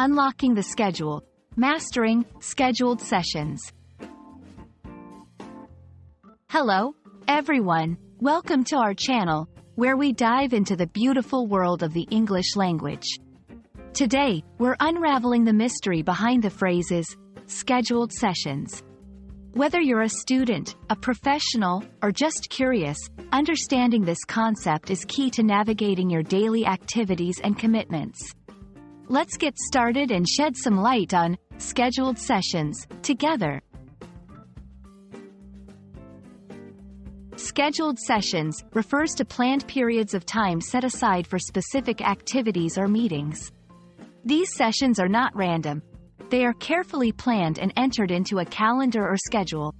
Unlocking the schedule. Mastering scheduled sessions. Hello, everyone. Welcome to our channel, where we dive into the beautiful world of the English language. Today, we're unraveling the mystery behind the phrases, scheduled sessions. Whether you're a student, a professional, or just curious, understanding this concept is key to navigating your daily activities and commitments. Let's get started and shed some light on scheduled sessions together. Scheduled sessions refers to planned periods of time set aside for specific activities or meetings. These sessions are not random. They are carefully planned and entered into a calendar or schedule.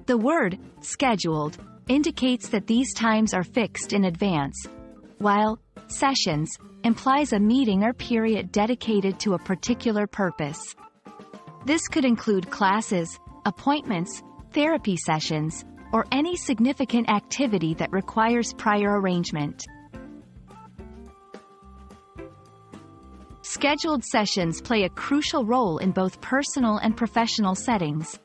The word scheduled indicates that these times are fixed in advance, while sessions implies a meeting or period dedicated to a particular purpose. This could include classes, appointments, therapy sessions, or any significant activity that requires prior arrangement. Scheduled sessions play a crucial role in both personal and professional settings.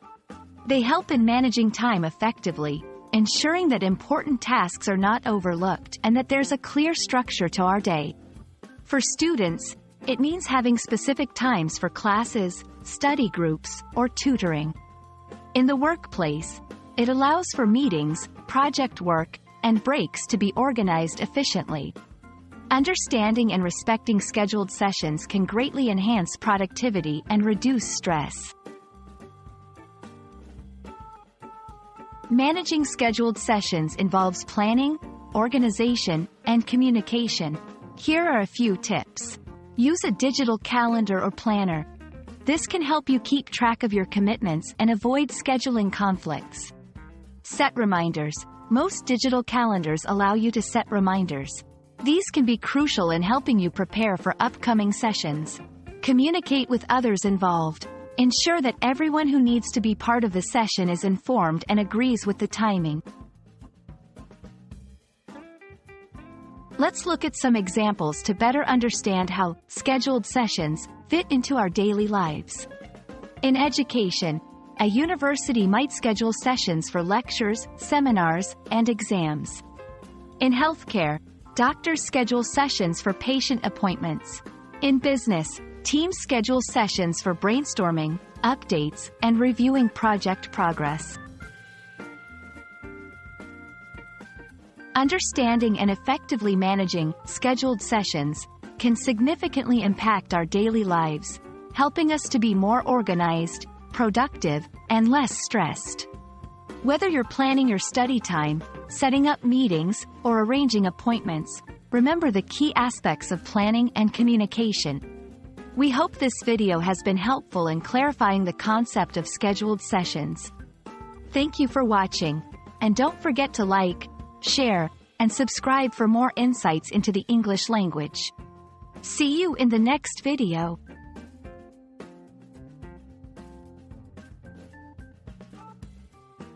They help in managing time effectively, ensuring that important tasks are not overlooked and that there's a clear structure to our day. For students, it means having specific times for classes, study groups, or tutoring. In the workplace, it allows for meetings, project work, and breaks to be organized efficiently. Understanding and respecting scheduled sessions can greatly enhance productivity and reduce stress. Managing scheduled sessions involves planning, organization, and communication. Here are a few tips. Use a digital calendar or planner. This can help you keep track of your commitments and avoid scheduling conflicts. Set reminders. Most digital calendars allow you to set reminders. These can be crucial in helping you prepare for upcoming sessions. Communicate with others involved. Ensure that everyone who needs to be part of the session is informed and agrees with the timing. Let's look at some examples to better understand how scheduled sessions fit into our daily lives. In education, a university might schedule sessions for lectures, seminars, and exams. In healthcare, doctors schedule sessions for patient appointments. In business, teams schedule sessions for brainstorming, updates, and reviewing project progress. Understanding and effectively managing scheduled sessions can significantly impact our daily lives, helping us to be more organized, productive, and less stressed. Whether you're planning your study time, setting up meetings, or arranging appointments, remember the key aspects of planning and communication. We hope this video has been helpful in clarifying the concept of scheduled sessions. Thank you for watching, and don't forget to like, share, and subscribe for more insights into the English language. See you in the next video.